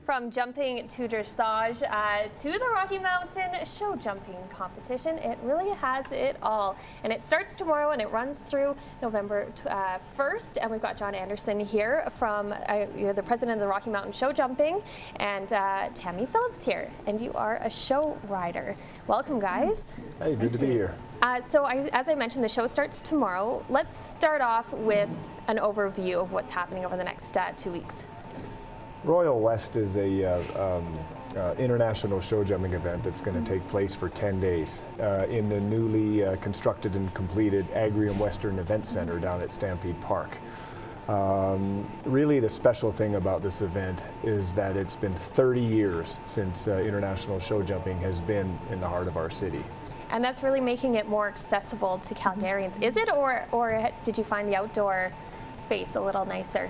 From jumping to dressage to the Rocky Mountain show jumping competition, it really has it all. And it starts tomorrow and it runs through November 1st. And we've got John Anderson here from you're the president of the Rocky Mountain Show Jumping, and Tammie Phillips here. And you are a show rider. Welcome, guys. Hey, good to be here. As I mentioned, the show starts tomorrow. Let's start off with an overview of what's happening over the next 2 weeks. Royal West is a international show jumping event that's going to take place for 10 days in the newly constructed and completed Agrium Western Event Center down at Stampede Park. Really the special thing about this event is that it's been 30 years since international show jumping has been in the heart of our city. And that's really making it more accessible to Calgarians. Is it, or did you find the outdoor space a little nicer?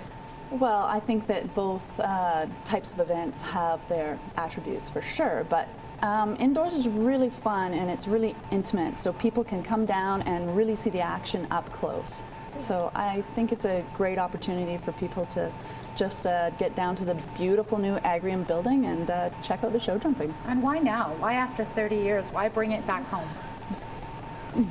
Well, I think that both types of events have their attributes for sure, but indoors is really fun and it's really intimate, so people can come down and really see the action up close. So I think it's a great opportunity for people to just get down to the beautiful new Agrium building and check out the show jumping. And why now? Why after 30 years? Why bring it back home?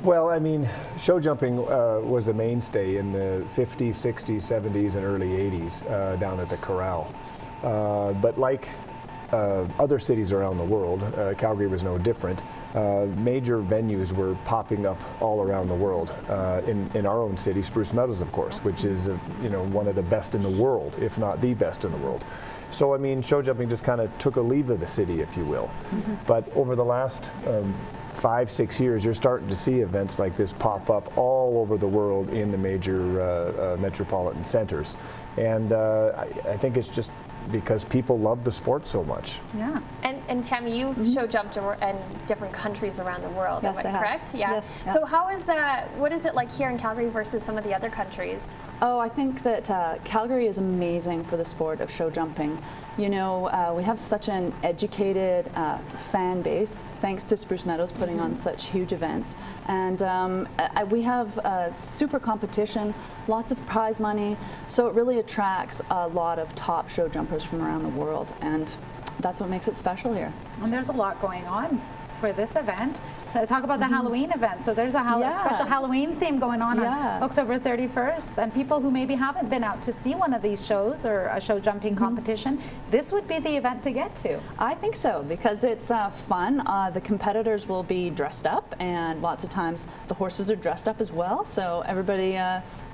Well, I mean, show jumping was a mainstay in the 50s, 60s, 70s, and early 80s down at the Corral. But like other cities around the world, Calgary was no different. Major venues were popping up all around the world. In our own city, Spruce Meadows, of course, which is one of the best in the world, if not the best in the world. So I mean, show jumping just kind of took a leave of the city, if you will. But over the last 5-6 years, you're starting to see events like this pop up all over the world in the major metropolitan centers. And I think it's just because people love the sport so much. Yeah. And Tammie, you've show jumped in different countries around the world, yes, am I correct? Yeah. Yes. So how is that, what is it like here in Calgary versus some of the other countries? Oh, I think that Calgary is amazing for the sport of show jumping. You know, we have such an educated fan base, thanks to Spruce Meadows putting on such huge events. And we have super competition, lots of prize money, so it really attracts a lot of top show jumpers from around the world, and that's what makes it special here. And there's a lot going on for this event. So talk about the Halloween event. So there's a special Halloween theme going on October 31st, and people who maybe haven't been out to see one of these shows or a show jumping competition, this would be the event to get to. I think so, because it's fun. The competitors will be dressed up, and lots of times the horses are dressed up as well, so everybody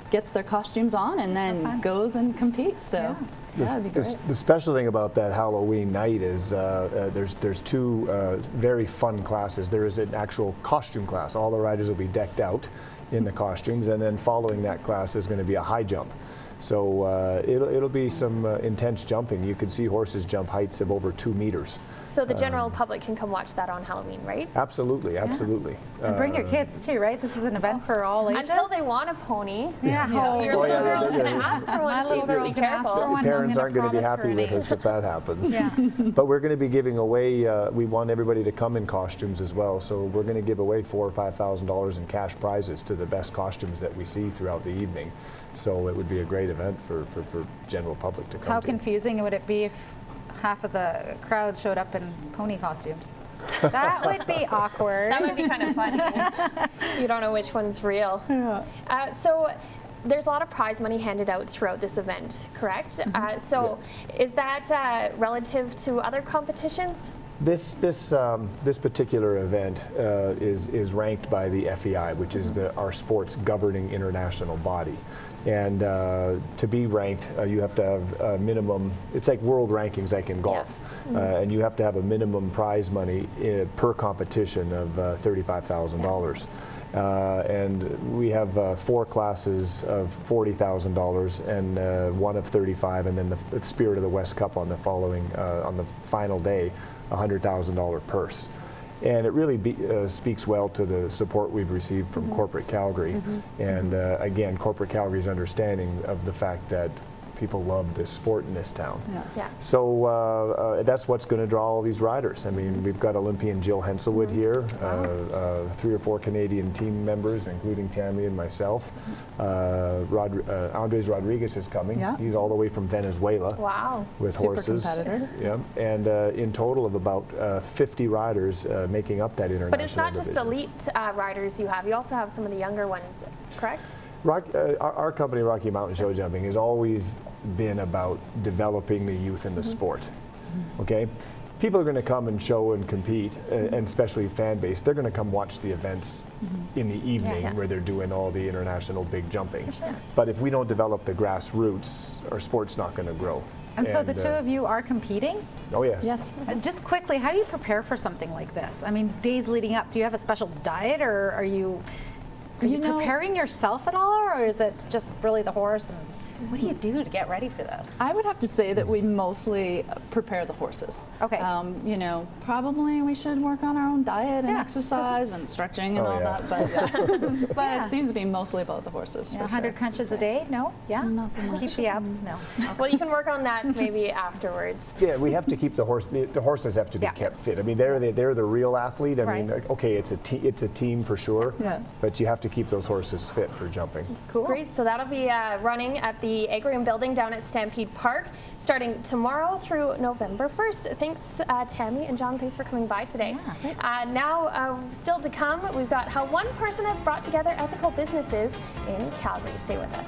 gets their costumes on and then goes and competes. So. Yeah, that'd be great. The special thing about that Halloween night is there's two very fun classes. There is an actual costume class. All the riders will be decked out in the costumes, and then following that class is going to be a high jump. So it'll be some intense jumping. You can see horses jump heights of over 2 meters. So the general public can come watch that on Halloween, right? Absolutely, absolutely. And bring your kids too, right? This is an event for all ages. Until they want a pony. Yeah. Your little girl's going to ask for one. She will be careful. Parents aren't going to be happy with us if that happens. But we're going to be giving away, we want everybody to come in costumes as well, so we're going to give away $4,000 or $5,000 in cash prizes to the best costumes that we see throughout the evening. So it would be a great event for general public to come to. How confusing would it be if half of the crowd showed up in pony costumes? That would be awkward. That would be kind of funny. You don't know which one's real. Yeah. So there's a lot of prize money handed out throughout this event, correct? Is that relative to other competitions? This particular event is ranked by the FEI, which is our sport's governing international body. And to be ranked, you have to have a minimum, it's like world rankings like in golf, and you have to have a minimum prize money per competition of $35,000. And we have 4 classes of $40,000 and one of $35,000, and then the Spirit of the West Cup on the final day, $100,000 purse. And it really speaks well to the support we've received from corporate Calgary. And again, corporate Calgary's understanding of the fact that People love this sport in this town. Yeah. So that's what's going to draw all these riders. I mean, we've got Olympian Jill Henselwood here, 3 or 4 Canadian team members, including Tammie and myself. Andres Rodriguez is coming. Yeah. He's all the way from Venezuela. Wow. With Super horses. competitor. Yeah, and in total of about 50 riders making up that international But it's not just division. elite riders you have. You also have some of the younger ones, correct? Our company, Rocky Mountain Show Jumping, has always been about developing the youth in the sport. Okay, people are going to come and show and compete, and especially fan base. They're going to come watch the events in the evening where they're doing all the international big jumping. Sure. But if we don't develop the grassroots, our sport's not going to grow. And so the two of you are competing? Oh yes. Yes. Just quickly, how do you prepare for something like this? I mean, days leading up, do you have a special diet, or are you preparing yourself at all, or is it just really the horse? And what do you do to get ready for this? I would have to say that we mostly prepare the horses. Okay. You know, probably we should work on our own diet and exercise and stretching and all that, but it seems to be mostly about the horses. Yeah, for 100 sure. crunches a day? No? Yeah? Not so much. Keep the abs? No. Well, you can work on that maybe afterwards. Yeah, we have to keep the horse. The horses have to be kept fit. I mean, they're the real athlete. I mean, okay, it's a team for sure. Yeah. But you have to keep those horses fit for jumping. Cool. Great. So that'll be running at the Agrium building down at Stampede Park, starting tomorrow through November 1st. Thanks, Tammie and John. Thanks for coming by today. Now, still to come, we've got how one person has brought together ethical businesses in Calgary. Stay with us.